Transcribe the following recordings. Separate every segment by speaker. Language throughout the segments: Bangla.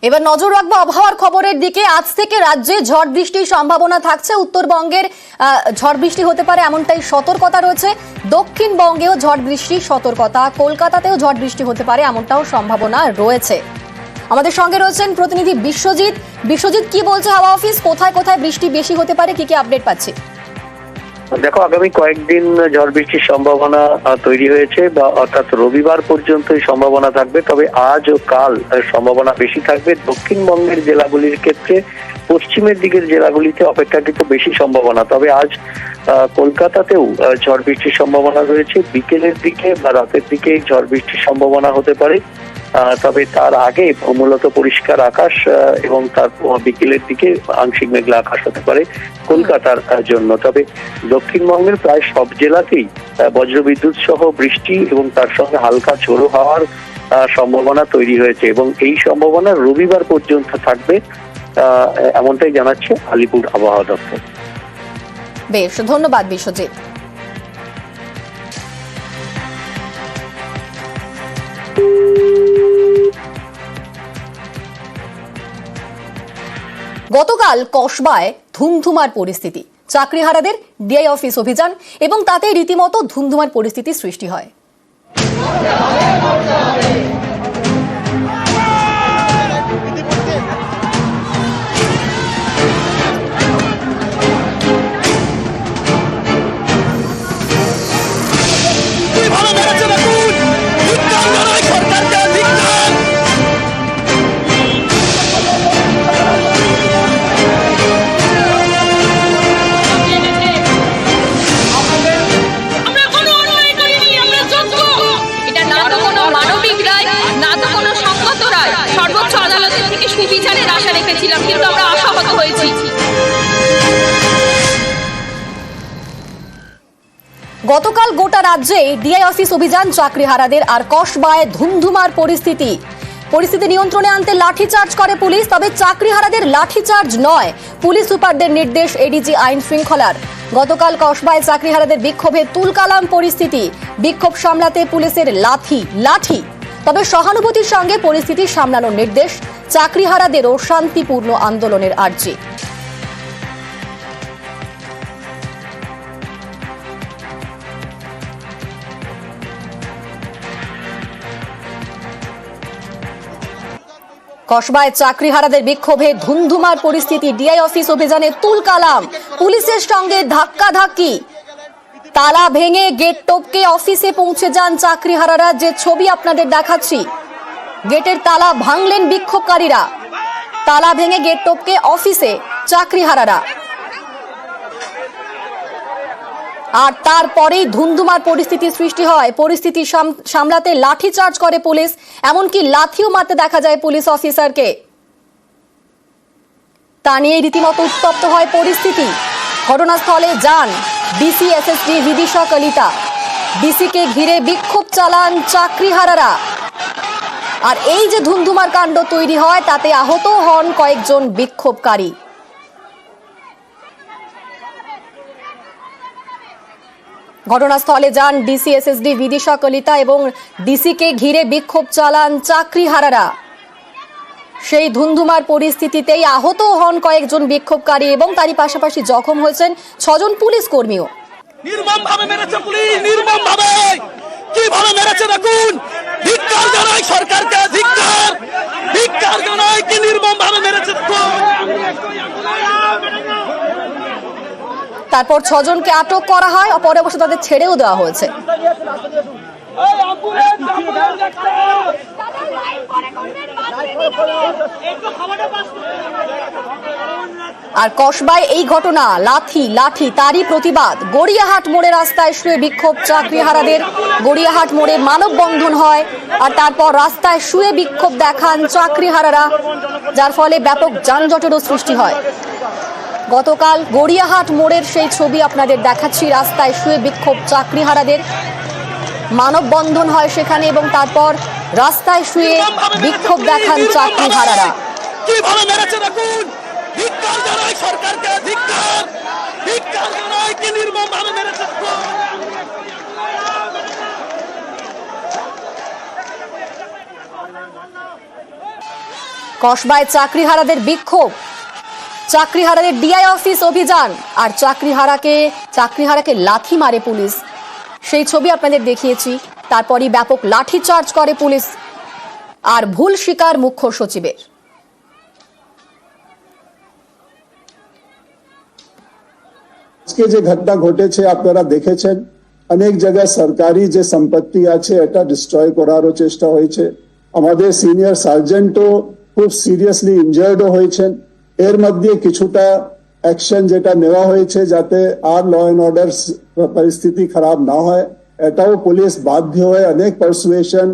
Speaker 1: এবার নজর রাখবো আবহাওয়ার খবরের দিকে। আজ থেকে রাজ্যে ঝড় বৃষ্টির সম্ভাবনা থাকছে। উত্তরবঙ্গের ঝড় বৃষ্টি হতে পারে এমনটাই সতর্কতা রয়েছে। দক্ষিণবঙ্গেও ঝড় বৃষ্টির সতর্কতা, কলকাতাতেও ঝড় বৃষ্টি হতে পারে এমনটাও সম্ভাবনা রয়েছে। আমাদের সঙ্গে রয়েছেন প্রতিনিধি বিশ্বজিৎ। বিশ্বজিৎ, কি বলছে হাওয়া অফিস? কোথায় কোথায় বৃষ্টি বেশি হতে পারে, কি কি আপডেট পাচ্ছি?
Speaker 2: দেখো, আগামী কয়েকদিন ঝড় বৃষ্টির সম্ভাবনা তৈরি হয়েছে, বা অর্থাৎ রবিবার পর্যন্ত সম্ভাবনা থাকবে। তবে আজ ও কাল সম্ভাবনা বেশি থাকবে। দক্ষিণবঙ্গের জেলাগুলির ক্ষেত্রে পশ্চিমের দিকের জেলাগুলিতে অপেক্ষাকৃত বেশি সম্ভাবনা। তবে আজ কলকাতাতেও ঝড় বৃষ্টির সম্ভাবনা রয়েছে। বিকেলের দিকে বা রাতের দিকে ঝড় বৃষ্টির সম্ভাবনা হতে পারে। তবে তার আগে মূলত পরিষ্কার আকাশ এবং তার বিকেলের দিকে আংশিক মেঘলা আকাশ হতে পারে কলকাতার জন্য। তবে দক্ষিণবঙ্গের প্রায় সব জেলাতেই বজ্রবিদ্যুৎ সহ বৃষ্টি এবং তার সঙ্গে হালকা ঝোড়ো হাওয়ার সম্ভাবনা তৈরি হয়েছে, এবং এই সম্ভাবনা রবিবার পর্যন্ত থাকবে এমনটাই জানাচ্ছে আলিপুর আবহাওয়া দপ্তর।
Speaker 1: বেশ, ধন্যবাদ বিশ্বজিৎ। গতকাল কসবায় ধুমধুমার পরিস্থিতি। চাকরিহারাদের ডিআই অফিস অভিযান এবং তাতে রীতিমতো ধুমধুমার পরিস্থিতি সৃষ্টি হয়।
Speaker 3: বিচারের আশা রেখেছিলাম, কিন্তু আমরা আশাহত হয়েছি।
Speaker 1: গতকাল গোটা রাজ্যে ডিআই অফিস অভিযান চাকরিহারাদের, আর কসবায় ধুমধুমার পরিস্থিতি নিয়ন্ত্রণে আনতে লাঠিচার্জ করে পুলিশ। তবে চাকরিহারাদের লাঠিচার্জ নয়, পুলিশ সুপারদের নির্দেশ এডিজি আইন শৃঙ্খলার। গতকাল কসবায় চাকরিহারাদের বিক্ষোভে তুলকালাম পরিস্থিতি। বিক্ষোভ সামলাতে পুলিশের লাঠি। তবে সহানুভূতির সঙ্গে পরিস্থিতি সামলানোর নির্দেশ। চাকরিহারাদেরও শান্তিপূর্ণ আন্দোলনের আর্জি। কসবায় চাকরিহারাদের বিক্ষোভে ধুমধুমার পরিস্থিতি। ডিআই অফিস অভিযানে তুলকালাম, পুলিশের সঙ্গে ধাক্কাধাক্কি। তালা ভেঙে গেট টপকে অফিসে পৌঁছে যান চাকরিহারারা। যে ছবি আপনাদের দেখাচ্ছি, গেটের তালা ভাঙলেন বিক্ষোভকারীরা। তালা ভেঙে গেট টপকে অফিসে চাকরিহারারা, আর তারপরেই ধুমধুমার পরিস্থিতি সৃষ্টি হয়। পরিস্থিতি সামলাতে লাঠিচার্জ করে পুলিশ, এমনকি লাঠিও মারতে দেখা যায় পুলিশ অফিসারকে। তা নিয়ে রীতিমতো উত্তপ্ত হয় পরিস্থিতি। ঘটনাস্থলে যান ডিসি এসএসডি বিদিশা কলিতা। ডিসিকে ঘিরে বিক্ষোভ চালান চাকরিহারারা। আর এই যে ধুমধুমার কাণ্ড তৈরি হয়, তাতে আহত হন কয়েকজন বিক্ষোভকারী। ঘটনাস্থলে যান ডিসি এসএসডি বিদিশা কলিতা এবং ডিসিকে ঘিরে বিক্ষোভ চালান চাকরিহারারা। সেই ধুমধুমার পরিস্থিতিতেই আহত হন কয়েকজন বিক্ষোভকারী এবং তারই পাশাপাশি জখম হয়েছেন 6 জন পুলিশ কর্মীও।
Speaker 4: নির্মমভাবে মেরেছে পুলিশ, নির্মমভাবে কিভাবে মেরেছে দেখুন। ধিক্কার জানাই সরকারকে, ধিক্কার জানাই, কি নির্মমভাবে মেরেছে।
Speaker 1: তারপর 6 জনকে আটক করা হয়, পরে অবশ্য তাদের ছেড়েও দেওয়া হয়েছে। আর কসবায় এই ঘটনা, লাঠি তারই প্রতিবাদ। গড়িয়াহাট মোড়ে রাস্তায় শুয়ে বিক্ষোভ চাকরিহারাদের। গড়িয়াহাট মোড়ে মানববন্ধন হয়, আর তারপর রাস্তায় শুয়ে বিক্ষোভ দেখান চাকরিহারারা, যার ফলে ব্যাপক যানজটেরও সৃষ্টি হয়। গতকাল গড়িয়াহাট মোড়ের সেই ছবি আপনাদের দেখাচ্ছি। রাস্তায় শুয়ে বিক্ষোভ চাকরিহারাদের, মানববন্ধন হয় সেখানে, এবং তারপর রাস্তায় শুয়ে বিক্ষোভ দেখান চাকরিহারারা।
Speaker 4: কিভাবে মেরেছে দেখুন। ধিক্কার জানাই সরকারকে, ধিক্কার জানাই, কি নির্মমভাবে মেরেছে।
Speaker 1: কসবায় চাকরিহারাদের বিক্ষোভ, চাকরিহারাদের ডিআই অফিস অভিযান আর চাকরিহারাকে লাথি মারে পুলিশ। সেই ছবি আপনাদের দেখিয়েছি। তারপরই ব্যাপক লাঠি চার্জ করে পুলিশ আর ভুল স্বীকার মুখ্য সচিবের।
Speaker 5: আজকে যে ঘটনা ঘটেছে আপনারা দেখেছেন, অনেক জায়গায় সরকারি যে সম্পত্তি আছে এটা ডিস্ট্রয় করারও চেষ্টা হয়েছে। আমাদের সিনিয়র সার্জেন্টও খুব সিরিয়াসলি ইনজার্ডও হয়েছেন। এর মধ্যে কিছুটা অ্যাকশন যেটা নেওয়া হয়েছে যাতে আর ল অ্যান্ড অর্ডার পরিস্থিতি খারাপ না হয়, এটাও পুলিশ বাধ্য হয়ে অনেক পারসুয়েশন,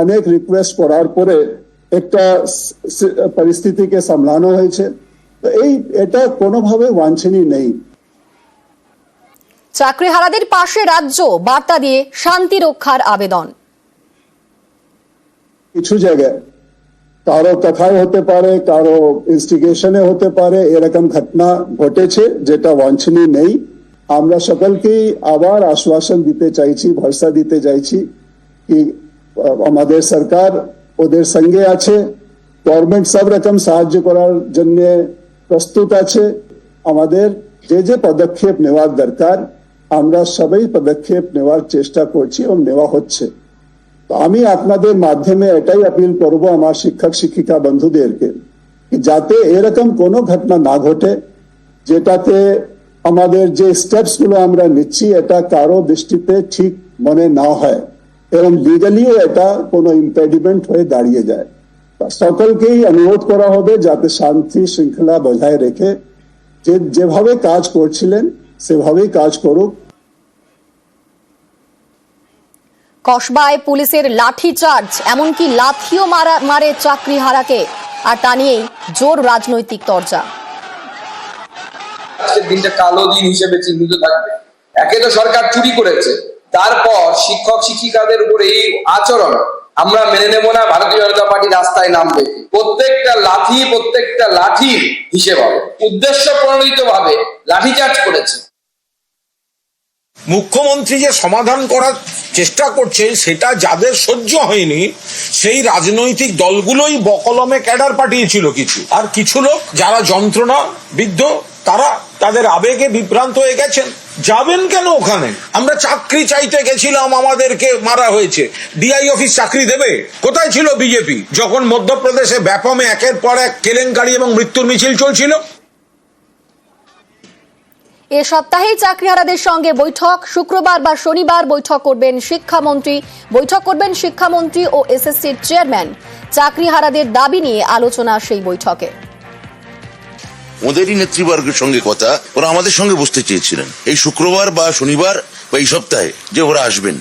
Speaker 5: অনেক রিকোয়েস্ট করার পরে একটা পরিস্থিতিকে সামলানো হয়েছে। তো এটা কোনোভাবে বাঞ্ছনীয় নেই।
Speaker 1: চাকরিহারাদের পাশে রাজ্য, বার্তা দিয়ে শান্তি রক্ষার আবেদন।
Speaker 5: কিছু জায়গায় কারো কথায় হতে পারে, কারো ইনস্টিগেশনে হতে পারে, এরকম ঘটনা ঘটেছে যেটা বাঞ্ছনীয় নেই। আমরা সকলকেই আবার আশ্বাসন দিতে চাইছি, ভরসা দিতে চাইছি কি আমাদের সরকার ওদের সঙ্গে আছে, গভর্নমেন্ট সব রকম সাহায্য করার জন্য প্রস্তুত আছে। আমাদের যে পদক্ষেপ নেওয়ার দরকার আমরা সবাই পদক্ষেপ নেওয়ার চেষ্টা করছি এবং নেওয়া হচ্ছে। তো আমি আপনাদের মাধ্যমে এটাই আপিল করব আমার শিক্ষক শিক্ষিকা বন্ধুদেরকে যাতে এরকম কোনো ঘটনা না ঘটে যেটাতে আমাদের যে স্টেপস গুলো আমরা নিচ্ছি এটা কারো দৃষ্টিতে ঠিক মনে না হয় এবং লিগালিও এটা কোনো ইম্পেডিমেন্ট হয়ে দাঁড়িয়ে যায়। সকলকেই অনুরোধ করা হবে যাতে শান্তি শৃঙ্খলা বজায় রেখে যেভাবে কাজ করছিলেন সেভাবেই কাজ করুক।
Speaker 1: কসবায় পুলিশের লাঠি চার্জ, এমনকি লাথিও মারে চাকরিহারাকে, আর তা নিয়েই জোর রাজনৈতিক চর্চা।
Speaker 6: আজকের দিনটা কালো দিন হিসেবে চিহ্নিত থাকবে। একে তো সরকার চুরি করেছে, তারপর শিক্ষক শিক্ষিকাদের উপর এই আচরণ আমরা মেনে নেব না। ভারতীয় জনতা পার্টি রাস্তায় নামবে, প্রত্যেকটা লাঠির হিসেব হবে। উদ্দেশ্য প্রণোদিত ভাবে লাঠিচার্জ করেছে।
Speaker 7: মুখ্যমন্ত্রী যে সমাধান করার চেষ্টা করছে সেটা যাদের সহ্য হয়নি সেই রাজনৈতিক দলগুলোই বকলমে ক্যাডার পাঠিয়েছিল কিছু, আর কিছু লোক যারা যন্ত্রণা বিদ্ধ তারা তাদের আবেগে বিভ্রান্ত হয়ে গেছেন। যাবেন কেন ওখানে? আমরা চাকরি চাইতে গেছিলাম, আমাদেরকে মারা হয়েছে। ডিআই অফিস চাকরি দেবে? কোথায় ছিল বিজেপি যখন মধ্যপ্রদেশে ব্যাপমে একের পর এক কেলেঙ্কারি এবং মৃত্যুর মিছিল চলছিল?
Speaker 1: এ সপ্তাহেই চাকরিহারাদের সঙ্গে বৈঠক। শুক্রবার বা শনিবার বৈঠক করবেন শিক্ষামন্ত্রী ও এসএসসির চেয়ারম্যান। চাকরিহারাদের দাবি নিয়ে আলোচনা সেই বৈঠকে।
Speaker 8: ওদেরই নেতৃবর্গের সঙ্গে কথা, ওরা আমাদের সঙ্গে বসতে চেয়েছিলেন এই শুক্রবার বা শনিবার বা এই সপ্তাহে যে ওরা আসবেন।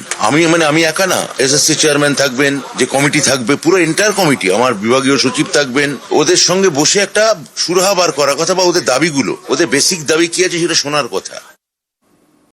Speaker 8: আমি একা না, এসএসসি চেয়ারম্যান থাকবেন, যে কমিটি থাকবে পুরো এন্টায়ার কমিটি, আমার বিভাগীয় সচিব থাকবেন। ওদের সঙ্গে বসে একটা সুরাহা বার করার কথা বা ওদের দাবিগুলো, ওদের বেসিক দাবি কি আছে সেটা শোনার কথা।